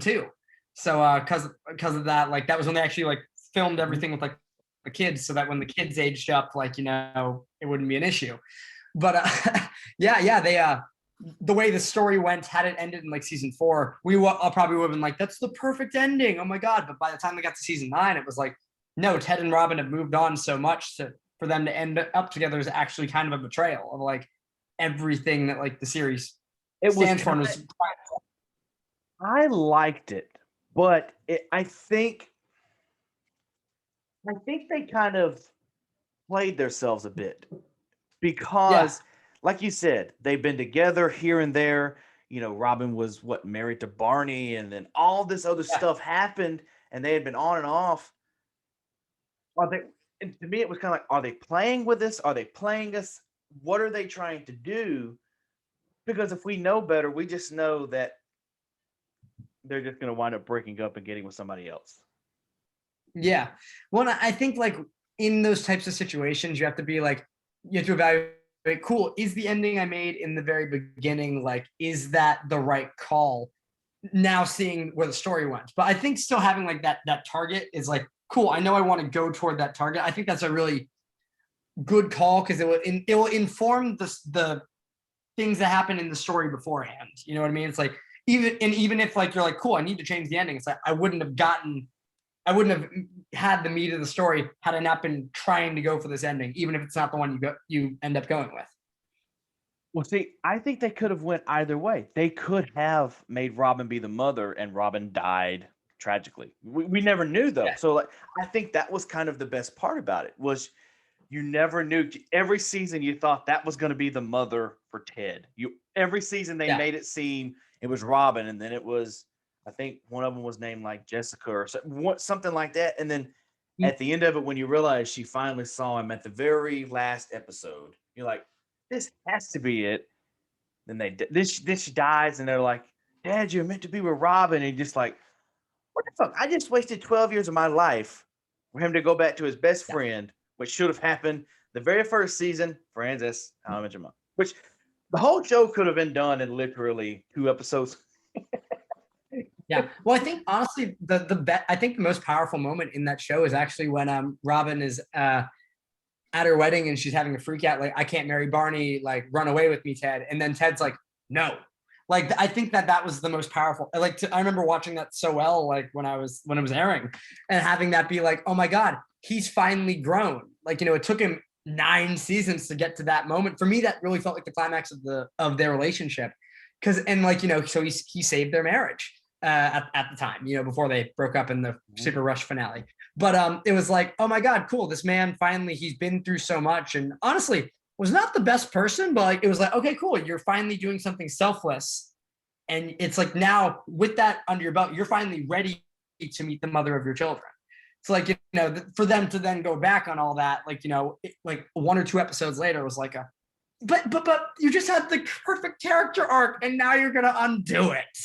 2. So because of that, like that was when they actually like filmed everything with like the kids, so that when the kids aged up, like it wouldn't be an issue. But yeah, they the way the story went, had it ended in like season 4, we probably would have been like, that's the perfect ending. Oh my god! But by the time they got to season 9, it was like, no, Ted and Robin have moved on so much for them to end up together is actually kind of a betrayal of like everything that like the series It was stands for. And was, I liked it, but I think they kind of played themselves a bit yeah, because, like you said, they've been together here and there. Robin was married to Barney, and then all this other yeah, stuff happened, and they had been on and off. Are they? And to me, it was kind of like, are they playing with us? Are they playing us? What are they trying to do? Because if we know better, we just know that they're just going to wind up breaking up and getting with somebody else. yeah. Well, I think like in those types of situations, you have to be like, you have to evaluate. Cool. Is the ending I made in the very beginning, like, is that the right call? Now seeing where the story went, but I think still having like that target is like cool. I know I want to go toward that target. I think that's a really good call because it will inform the things that happen in the story beforehand. You know what I mean? It's like even if like you're like cool, I need to change the ending. It's like I wouldn't have had the meat of the story had I not been trying to go for this ending, even if it's not the one you end up going with. Well, see, I think they could have went either way. They could have made Robin be the mother, and Robin died tragically. We never knew though. Yeah. So like, I think that was kind of the best part about it was you never knew. Every season you thought that was going to be the mother for Ted. Every season they Yeah. made it seem it was Robin, and then it was I think one of them was named like Jessica or something like that. And then at the end of it, when you realize she finally saw him at the very last episode, you're like, this has to be it. Then she dies, and they're like, Dad, you're meant to be with Robin. And you're just like, what the fuck? I just wasted 12 years of my life for him to go back to his best Yeah. friend, which should have happened the very first season. Friends, that's How I Met Your Mother. Which the whole show could have been done in literally 2 episodes. Yeah. Well, I think honestly, I think the most powerful moment in that show is actually when Robin is at her wedding and she's having a freak out, like, I can't marry Barney, like, run away with me, Ted. And then Ted's like, no. Like, I think that was the most powerful. I remember watching that so well, like when it was airing, and having that be like, oh my God, he's finally grown. Like, it took him 9 seasons to get to that moment. For me, that really felt like the climax of their relationship. So he saved their marriage at the time, before they broke up in the super rush finale. But it was like, oh my God, cool. This man finally, he's been through so much, and honestly was not the best person, but like it was like, okay, cool. You're finally doing something selfless. And it's like now with that under your belt, you're finally ready to meet the mother of your children. It's like, for them to then go back on all that, like 1 or 2 episodes later, it was like but you just had the perfect character arc and now you're gonna undo it.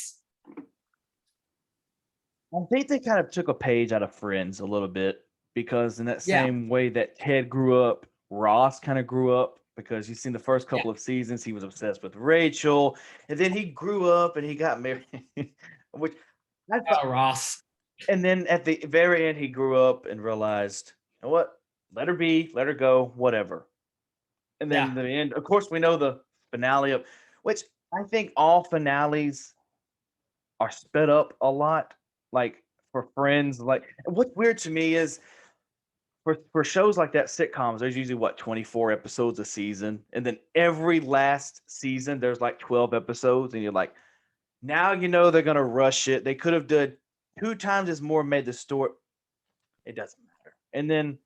I think they kind of took a page out of Friends a little bit because in that Yeah. same way that Ted grew up, Ross kind of grew up because you've seen the first couple of seasons, he was obsessed with Rachel, and then he grew up and he got married, which I thought, Ross. and then at the very end, he grew up and realized, you know what, let her be, let her go, whatever. And then the end, of course, we know the finale of, which I think all finales are sped up a lot. Like for Friends, like what's weird to me is for shows like that, sitcoms, there's usually what 24 episodes a season, and then every last season there's like 12 episodes, and you're like, now you know they're gonna rush it. They could have done 2 times as more, made the story. It doesn't matter. And then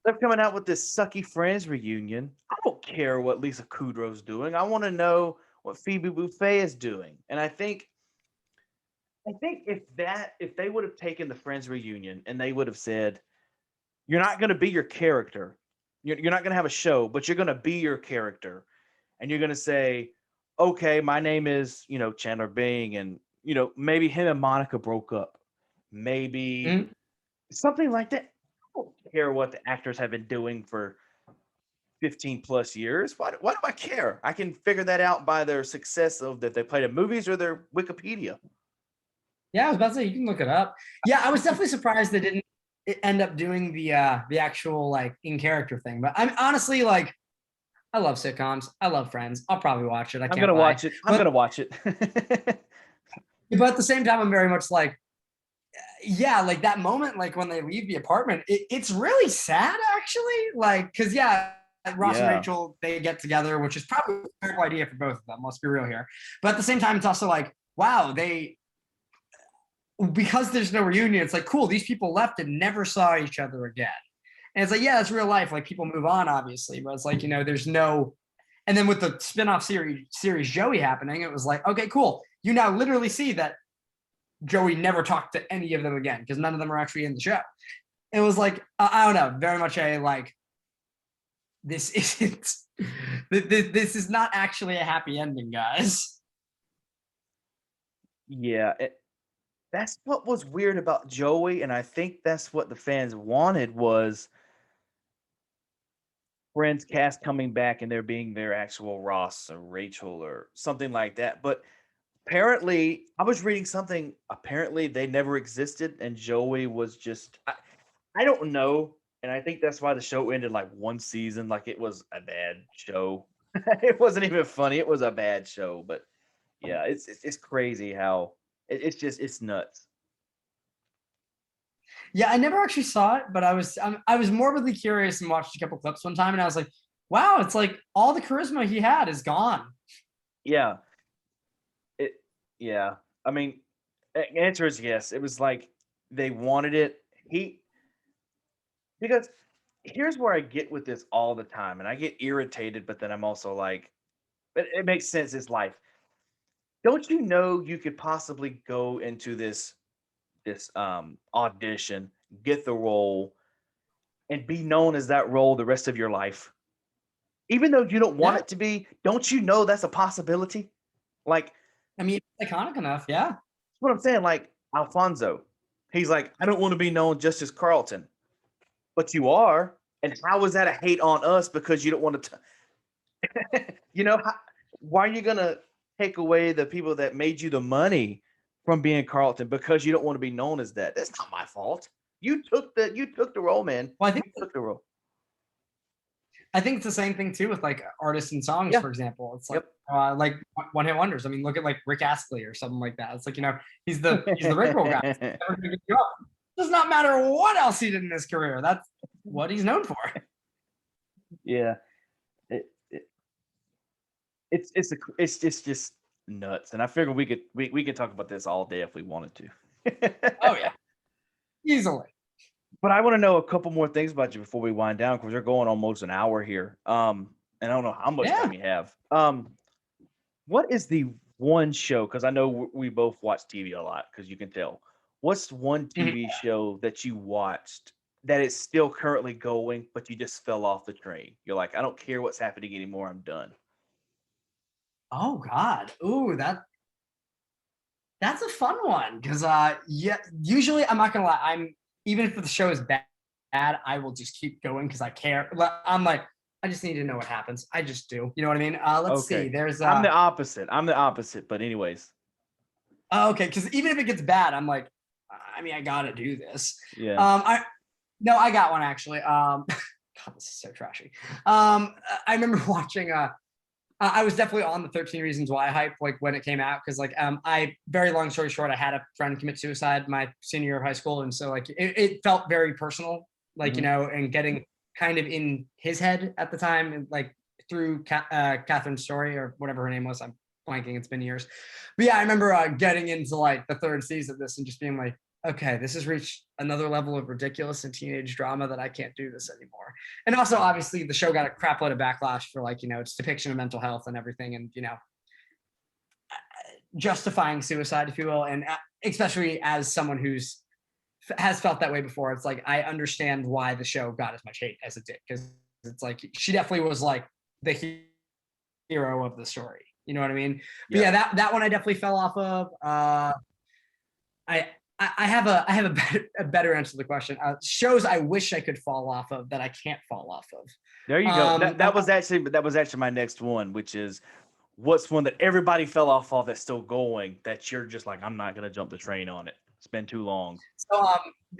they're coming out with this sucky Friends reunion. I don't care what Lisa Kudrow's doing. I want to know what Phoebe Buffay is doing. And I think if they would have taken the Friends reunion and they would have said, you're not going to be your character. You're not going to have a show, but you're going to be your character. And you're going to say, okay, my name is, Chandler Bing. And, maybe him and Monica broke up. Maybe something like that. I don't care what the actors have been doing for 15 plus years. Why do I care? I can figure that out by their success of that they played in movies or their Wikipedia. Yeah, I was about to say, you can look it up. Yeah, I was definitely surprised they didn't end up doing the actual like in character thing. But I'm honestly like, I love sitcoms. I love Friends. I'll probably watch it. I'm gonna watch it. I'm gonna watch it. But at the same time, I'm very much like, yeah, like that moment, like when they leave the apartment, it's really sad actually. Like, cause Ross and Rachel, they get together, which is probably a terrible idea for both of them. Let's be real here. But at the same time, it's also like, wow, because there's no reunion, it's like, cool, these people left and never saw each other again. And it's like, yeah, that's real life. Like people move on, obviously, but it's like, there's no, and then with the spinoff series Joey happening, it was like, okay, cool. You now literally see that Joey never talked to any of them again because none of them are actually in the show. It was like, I don't know, very much a like, this is not actually a happy ending, guys. Yeah, that's what was weird about Joey, and I think that's what the fans wanted was Friends cast coming back and there being their actual Ross or Rachel or something like that. But apparently, I was reading something. Apparently, they never existed, and Joey was just. I don't know, and I think that's why the show ended like one season. Like it was a bad show. It wasn't even funny. It was a bad show. But yeah, it's crazy how it's nuts. Yeah, I never actually saw it, but I was morbidly curious and watched a couple clips one time, and I was like, wow, it's like all the charisma he had is gone. Yeah. Yeah. I mean, answer is yes. It was like they wanted it. Because here's where I get with this all the time, and I get irritated, but then I'm also like, it makes sense. It's life. Don't you know you could possibly go into this audition, get the role, and be known as that role the rest of your life? Even though you don't want it to be, don't you know that's a possibility? Like, I mean, it's iconic enough, yeah. That's what I'm saying. Like Alfonso, he's like, I don't want to be known just as Carlton, but you are. And how is that a hate on us because you don't want to? Why are you gonna take away the people that made you the money from being Carlton because you don't want to be known as that? That's not my fault. You took the role, man. Well, I think you took the role. I think it's the same thing too with like artists and songs, for example. It's like like one hit wonders. I mean, look at like Rick Astley or something like that. It's like, he's the Rickroll guy. Does not matter what else he did in his career. That's what he's known for. Yeah. It's just nuts. And I figured we could talk about this all day if we wanted to. Oh yeah. Easily. But I want to know a couple more things about you before we wind down, because we're going almost an hour here. And I don't know how much time you have. What is the one show? Because I know we both watch TV a lot, because you can tell. What's one TV show that you watched that is still currently going, but you just fell off the train? You're like, I don't care what's happening anymore. I'm done. Oh God. Ooh, that's a fun one. Because usually I'm not gonna lie, even if the show is bad, I will just keep going because I care. I'm like, I just need to know what happens. I just do. You know what I mean? Let's see. Okay. There's I'm the opposite. I'm the opposite. But anyways, okay, because even if it gets bad, I'm like, I mean, I gotta do this. yeah. I got one actually. God, this is so trashy. I remember watching. I was definitely on the 13 Reasons Why hype, like when it came out, because like I very long story short, I had a friend commit suicide my senior year of high school, and so like it felt very personal, like you know, and getting kind of in his head at the time, and like through Catherine's story or whatever her name was. I'm blanking. It's been years, but yeah, I remember getting into like the third season of this and just being like, okay, this has reached another level of ridiculous and teenage drama that I can't do this anymore. And also, obviously, the show got a crap load of backlash for like, you know, its depiction of mental health and everything, and you know, justifying suicide, if you will, and especially as someone who's has felt that way before, it's like I understand why the show got as much hate as it did, because it's like she definitely was like the hero of the story. You know what I mean? But yeah, that one I definitely fell off of. I have a better answer to the question. Shows I wish I could fall off of that I can't fall off of. There you go. That was actually my next one, which is what's one that everybody fell off of that's still going that you're just like, I'm not gonna jump the train on it. It's been too long. So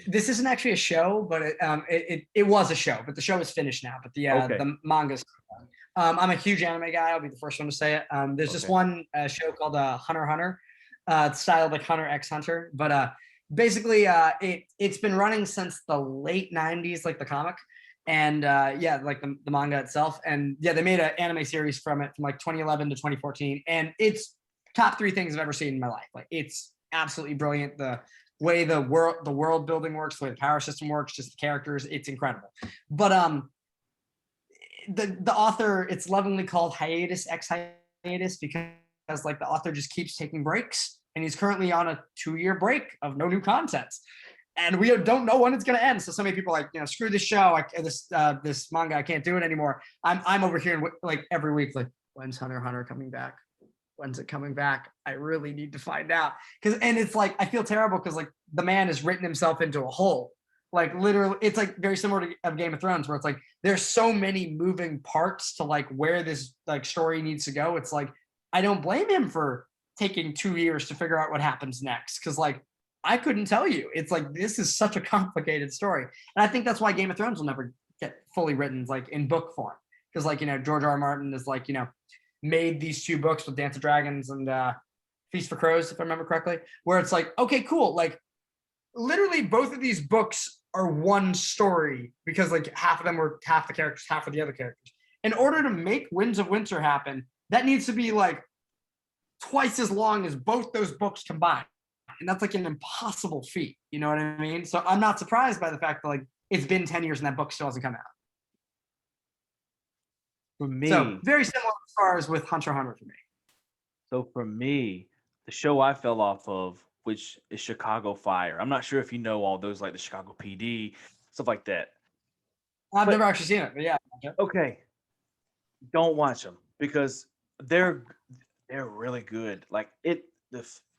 this isn't actually a show, but it was a show, but the show is finished now. But the manga's I'm a huge anime guy. I'll be the first one to say it. There's this one show called Hunter x Hunter. It's styled like Hunter x Hunter, but basically it's been running since the late 90s, like the comic, and yeah, like the manga itself. And yeah, they made an anime series from it from like 2011 to 2014, and it's top 3 things I've ever seen in my life. Like it's absolutely brilliant. The way the world building works, the way the power system works, just the characters, it's incredible. But the author, it's lovingly called hiatus because like the author just keeps taking breaks, and he's currently on a 2-year break of no new content, and we don't know when it's going to end. So many people are like, you know, screw this show, this manga, I can't do it anymore. I'm over here like every week, like, when's Hunter x Hunter coming back? When's it coming back? I really need to find out. And it's like, I feel terrible because like the man has written himself into a hole. Like literally, it's like very similar to Game of Thrones, where it's like there's so many moving parts to like where this like story needs to go. It's like I don't blame him for taking 2 years to figure out what happens next, because like I couldn't tell you. It's like this is such a complicated story, and I think that's why Game of Thrones will never get fully written like in book form, because like, you know, George R. R. Martin is like, you know, made these 2 books with Dance of Dragons and Feast for Crows, if I remember correctly, where it's like, okay, cool, like literally both of these books are one story, because like half of them were half the characters, half of the other characters. In order to make Winds of Winter happen, that needs to be like twice as long as both those books combined. And that's like an impossible feat. You know what I mean? So I'm not surprised by the fact that like it's been 10 years and that book still hasn't come out. For me, so very similar as far as with Hunter x Hunter for me. So for me, the show I fell off of, which is Chicago Fire. I'm not sure if you know all those, like the Chicago PD, stuff like that. I've never actually seen it, but yeah. Okay, don't watch them because they're really good. Like the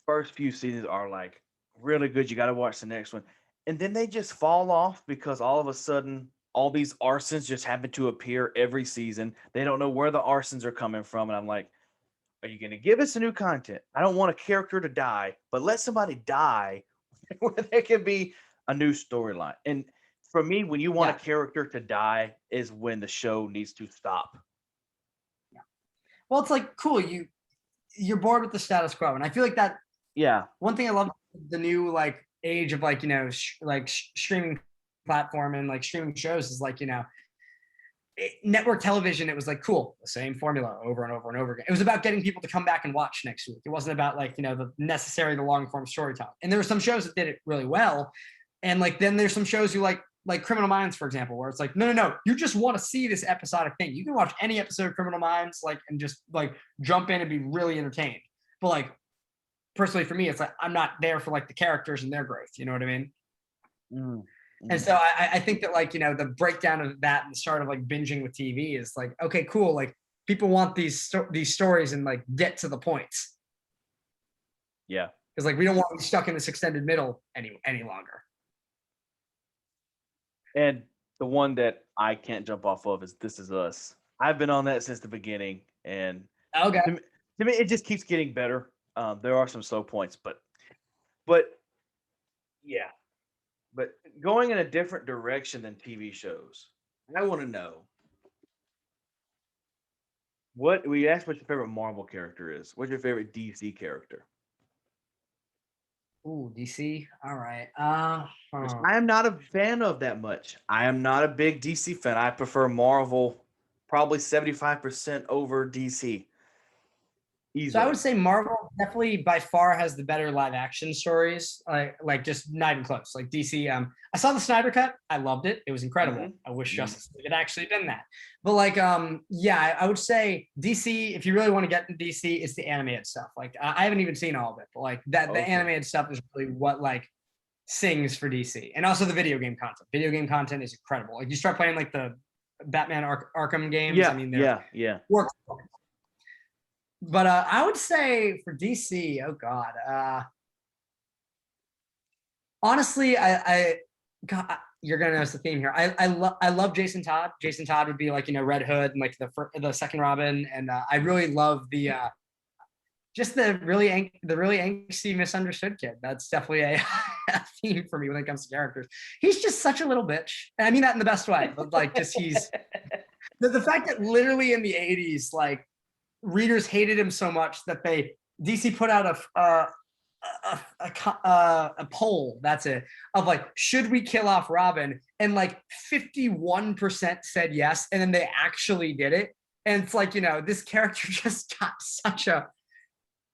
first few seasons are like really good. You got to watch the next one, and then they just fall off because all of a sudden all these arsons just happen to appear every season. They don't know where the arsons are coming from, and I'm like, are you going to give us a new content? I don't want a character to die, but let somebody die where there can be a new storyline. And for me, when you want a character to die is when the show needs to stop. Yeah. Well, it's like, cool. You're bored with the status quo. And I feel like that. Yeah. One thing I love the new like age of like, you know, streaming platform and like streaming shows is like, you know, network television, it was like, cool, the same formula over and over and over again. It was about getting people to come back and watch next week. It wasn't about like, you know, the long form storytelling. And there were some shows that did it really well. And like, then there's some shows you like Criminal Minds, for example, where it's like, no, you just want to see this episodic thing. You can watch any episode of Criminal Minds, like, and just like jump in and be really entertained. But like, personally for me, it's like, I'm not there for like the characters and their growth. You know what I mean? Mm. And so I think that like, you know, the breakdown of that and the start of like binging with TV is like, okay, cool. Like people want these stories and like get to the points. Yeah. Because like we don't want to be stuck in this extended middle any longer. And the one that I can't jump off of is This Is Us. I've been on that since the beginning, and Okay. to me, it just keeps getting better. There are some slow points, but yeah, but going in a different direction than TV shows. I want to know what we asked what your favorite Marvel character is. What's your favorite DC character? Ooh, DC. All right. Which I am not a fan of that much. I am not a big DC fan. I prefer Marvel probably 75% over DC So I would easily. say Marvel definitely by far has the better live action stories. Like just not even close. Like DC, I saw the Snyder cut. I loved it. It was incredible. Mhm. I wish Mhm. Justice League had actually been that. But like, yeah, I would say DC. If you really want to get into DC, it's the animated stuff. Like I haven't even seen all of it, but like that the Okay. animated stuff is really what like sings for DC, and also the video game content. Video game content is incredible. Like you start playing like the Batman Arkham games. I Yeah, mean, they're yeah. works. But I would say for DC, oh God, honestly, God, you're gonna notice the theme here. I love Jason Todd. Jason Todd would be like Red Hood and like the second Robin, and I really love the just the really angsty misunderstood kid. That's definitely a theme for me when it comes to characters. He's just such a little bitch, and I mean that in the best way. But like, just he's the fact that literally in the '80s, like readers hated him so much that DC put out a poll, that's it, of like, should we kill off Robin, and like 51% said yes, and then they actually did it. And it's like, this character just got such a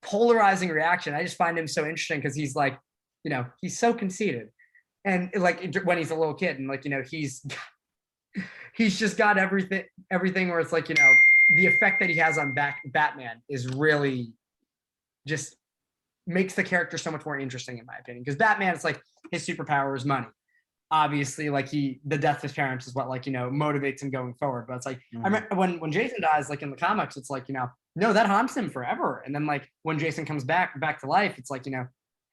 polarizing reaction. I just find him so interesting because he's like, he's so conceited, and like when he's a little kid, and like he's just got everything where it's like, the effect that he has on Batman is really just makes the character so much more interesting, in my opinion. Because Batman, it's like his superpower is money. Obviously, like the death of his parents is what motivates him going forward. But it's like, I remember when Jason dies, like in the comics, it's like, no, that haunts him forever. And then like when Jason comes back to life, it's like,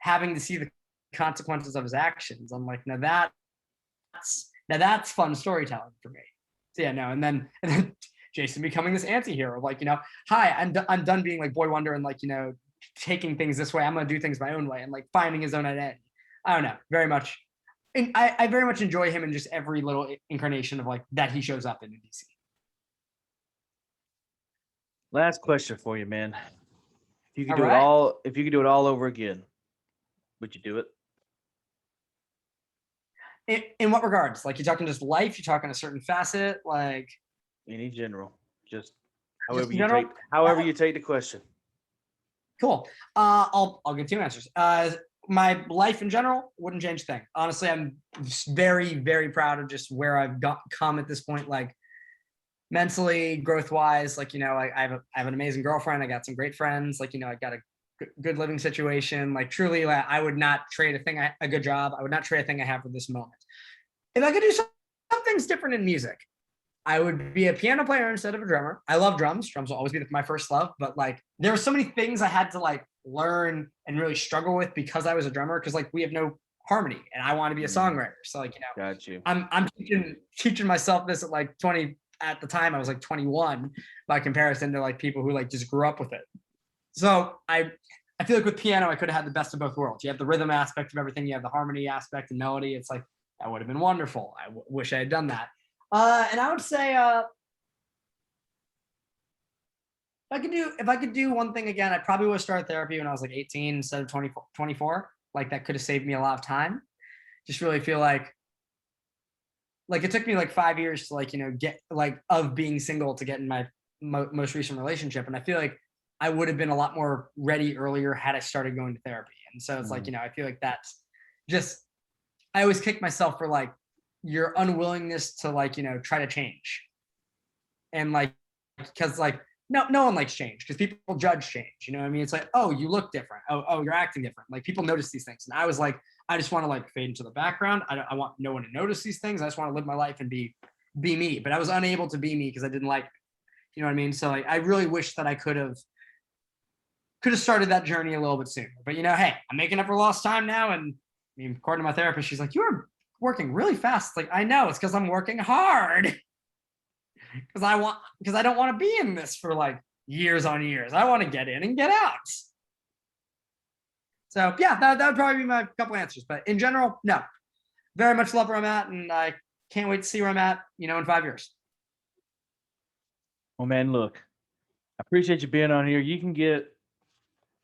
having to see the consequences of his actions. I'm like, now that's fun storytelling for me. So yeah, no, and then Jason becoming this anti-hero, like, hi, I'm done being like Boy Wonder and like, taking things this way. I'm gonna do things my own way and like finding his own identity. I don't know, very much. And I very much enjoy him in just every little incarnation of like that he shows up in DC. Last question for you, man. If you could if you could do it all over again, would you do it? In what regards? Like, you're talking just life? You're talking a certain facet? Like any general, just however you take the question. Cool. I'll give two answers. My life in general wouldn't change a thing. Honestly, I'm very, very proud of just where I've come at this point, like mentally, growth wise. Like, I have an amazing girlfriend. I got some great friends. Like, I got a good living situation. Like, truly, like, I would not trade a good job. I would not trade a thing I have for this moment. If I could do some things different in music, I would be a piano player instead of a drummer. I love drums. Drums will always be my first love, but like there were so many things I had to like learn and really struggle with because I was a drummer, because like we have no harmony and I want to be a songwriter. So like, Got you. I'm teaching myself this at like 20. At the time I was like 21 by comparison to like people who like just grew up with it. So I feel like with piano I could have had the best of both worlds. You have the rhythm aspect of everything, you have the harmony aspect and melody. It's like that would have been wonderful. I wish I had done that. And I would say, if I could do one thing again, I probably would have started therapy when I was like 18 instead of 24. Like that could have saved me a lot of time. Just really feel like it took me like 5 years to like, get like of being single to get in my most recent relationship. And I feel like I would have been a lot more ready earlier had I started going to therapy. And so it's like, I feel like that's just, I always kick myself for like, your unwillingness to like, try to change. And like, because like, no one likes change because people judge change. You know what I mean? It's like, oh, you look different. Oh, you're acting different. Like people notice these things. And I was like, I just want to like fade into the background. I want no one to notice these things. I just want to live my life and be me. But I was unable to be me because I didn't like it. You know what I mean? So like, I really wish that I could have started that journey a little bit sooner. But hey, I'm making up for lost time now. And I mean, according to my therapist, she's like, you were working really fast. Like, I know it's because I'm working hard. Because I don't want to be in this for like years on years. I want to get in and get out. So yeah, that would probably be my couple answers. But in general, no. Very much love where I'm at, and I can't wait to see where I'm at, in 5 years. Well, man, look, I appreciate you being on here. You can get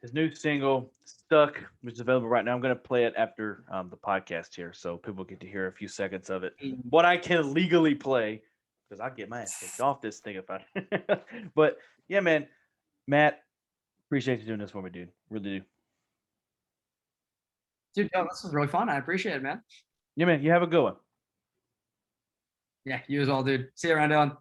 his new single, Stuck, which is available right now. I'm going to play it after the podcast here, so people get to hear a few seconds of it. What I can legally play, because I'll get my ass kicked off this thing if I. But yeah, man, Matt, appreciate you doing this for me, dude. Really do. Dude, this was really fun. I appreciate it, man. Yeah, man, you have a good one. Yeah, you as well, dude. See you around, Dylan.